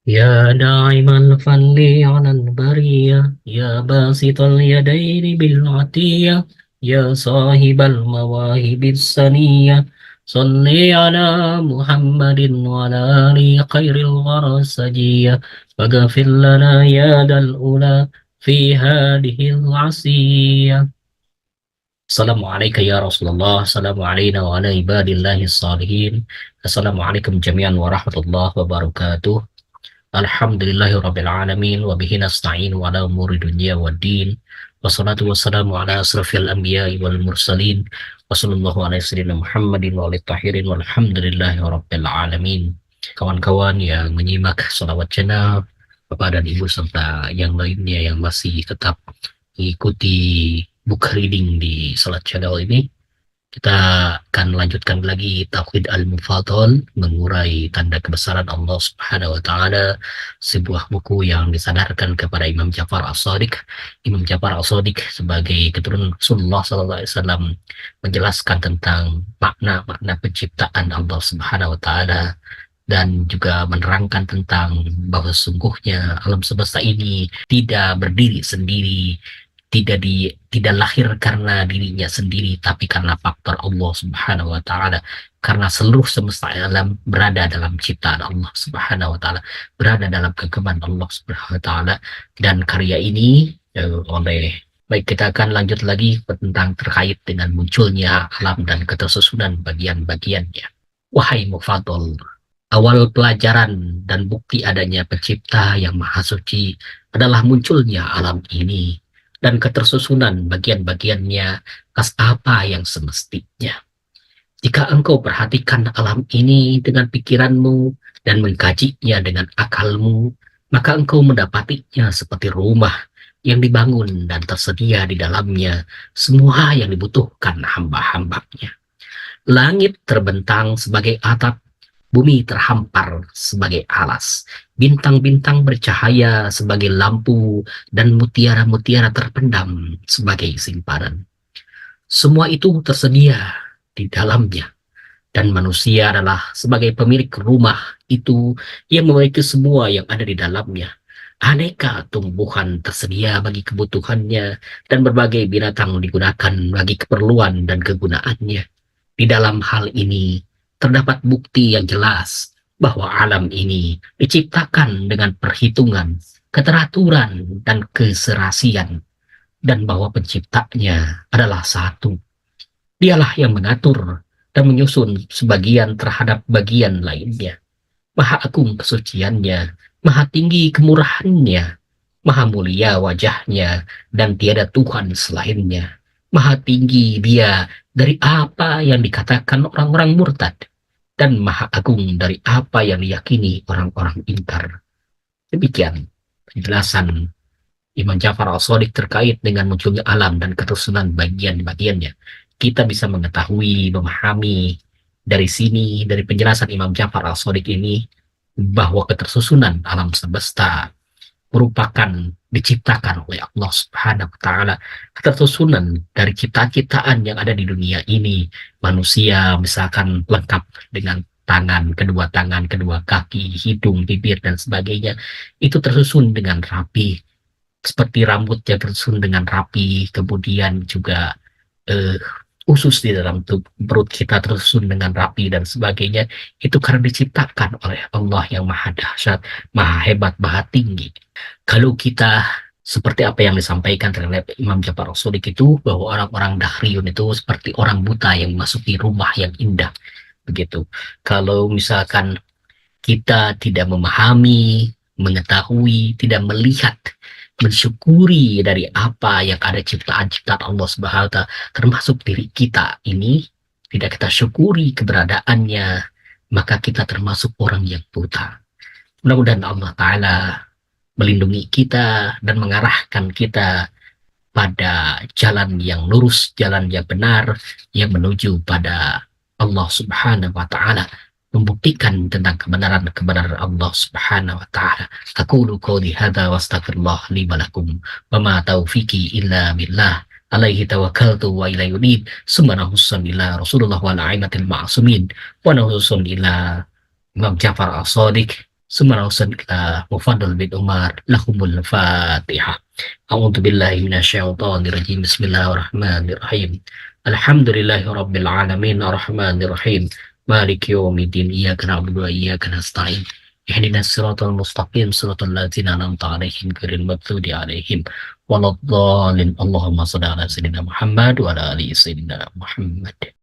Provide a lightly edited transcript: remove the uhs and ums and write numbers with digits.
يا داعم الفضل على البرية يا باسط اليدين بالعطية يا صاحب المواهب السنية صل على محمد وعلى آل خير الورى السجية واغفر لنا يا ذا الأولى في هذه العصية. السلام عليك يا رسول الله، السلام علينا وعلى عباد الله الصالحين. السلام عليكم جميعا ورحمة الله وبركاته. Alhamdulillahirabbil alamin wa bihi nasta'in wa ala umuri dunya waddin. Wassalatu wassalamu ala asrafil anbiya'i wal mursalin. Wa sallallahu ala sayyidina Muhammadin wa alihi tahirin walhamdulillahirabbil alamin. Kawan-kawan yang menyimak salawat channel, Bapak dan Ibu serta yang lainnya yang masih tetap mengikuti book reading di Salat Channel ini, kita akan lanjutkan lagi Tauhid Al-Mufadhal, mengurai tanda kebesaran Allah Subhanahu wa taala, sebuah buku yang disandarkan kepada Imam Ja'far As-Shadiq. Imam Ja'far As-Shadiq sebagai keturunan Rasulullah sallallahu alaihi wasallam menjelaskan tentang makna-makna penciptaan Allah Subhanahu wa taala dan juga menerangkan tentang bahwa sungguhnya alam semesta ini tidak berdiri sendiri, tidak lahir karena dirinya sendiri, tapi karena faktor Allah Subhanahu wa taala. Karena seluruh semesta alam berada dalam ciptaan Allah Subhanahu wa taala, berada dalam genggaman Allah Subhanahu wa taala. Dan karya ini oleh baik, kita akan lanjut lagi tentang terkait dengan munculnya alam dan ketersusunan bagian-bagiannya. Wahai Mufadhal, awal pelajaran dan bukti adanya pencipta yang maha suci adalah munculnya alam ini dan ketersusunan bagian-bagiannya atas apa yang semestinya. Jika engkau perhatikan alam ini dengan pikiranmu dan mengkajinya dengan akalmu, maka engkau mendapatinya seperti rumah yang dibangun dan tersedia di dalamnya semua yang dibutuhkan hamba-hambanya. Langit terbentang sebagai atap, bumi terhampar sebagai alas, bintang-bintang bercahaya sebagai lampu, dan mutiara-mutiara terpendam sebagai simpanan. Semua itu tersedia di dalamnya, dan manusia adalah sebagai pemilik rumah itu yang memiliki semua yang ada di dalamnya. Aneka tumbuhan tersedia bagi kebutuhannya, dan berbagai binatang digunakan bagi keperluan dan kegunaannya. Di dalam hal ini, terdapat bukti yang jelas bahwa alam ini diciptakan dengan perhitungan, keteraturan, dan keserasian, dan bahwa penciptanya adalah satu. Dialah yang mengatur dan menyusun sebagian terhadap bagian lainnya. Maha agung kesuciannya, maha tinggi kemurahannya, maha mulia wajahnya, dan tiada Tuhan selainnya. Maha tinggi dia dari apa yang dikatakan orang-orang murtad, dan maha agung dari apa yang diyakini orang-orang ingkar. Demikian penjelasan Imam Ja'far Al-Shadiq terkait dengan munculnya alam dan ketersusunan bagian-bagiannya. Kita bisa mengetahui, memahami dari sini, dari penjelasan Imam Ja'far Al-Shadiq ini, bahwa ketersusunan alam semesta merupakan diciptakan oleh Allah Subhanahu wa taala. Ketersusunan dari ciptaan-ciptaan yang ada di dunia ini, manusia misalkan lengkap dengan tangan, kedua kaki, hidung, bibir, dan sebagainya, itu tersusun dengan rapi, seperti rambut yang tersusun dengan rapi, kemudian juga eh, usus di dalam perut kita tersusun dengan rapi dan sebagainya. Itu karena diciptakan oleh Allah yang maha dahsyat, maha hebat, maha tinggi. Kalau kita seperti apa yang disampaikan terhadap Imam Ja'far As-Shadiq itu, bahwa orang-orang Dahriyun itu seperti orang buta yang memasuki rumah yang indah, begitu. Kalau misalkan kita tidak memahami, mengetahui, tidak melihat, mensyukuri dari apa yang ada ciptaan-ciptaan Allah Subhanahu wa taala, termasuk diri kita ini, tidak kita syukuri keberadaannya, maka kita termasuk orang yang buta. Mudah-mudahan Allah Ta'ala melindungi kita dan mengarahkan kita pada jalan yang lurus, jalan yang benar, yang menuju pada Allah Subhanahu wa Ta'ala, membuktikan tentang kebenaran Allah Subhanahu wa taala. Aqulu qouli hadza wa astaghfirullah li wa lakum wa ma taufiqi illa billah. Alaihi tawakkaltu wa ilaihi unib. Summa nahussan ila Rasulullah wa ala aimatil ma'sumin wa nahussan ila Imam Ja'far As-Shadiq ثم أرسل إلى مفضل بن عمر لهم الفاتحة. أعوذ بالله من الشيطان الرجيم. بسم الله الرحمن الرحيم. الحمد لله رب العالمين الرحمن الرحيم مالك يوم الدين إياك نعبد وإياك نستعين اهدنا الصراط المستقيم صراط الذين أنعمت عليهم غير المغضوب عليهم ولا الضالين. اللهم صل على سيدنا محمد وعلى آل سيدنا محمد.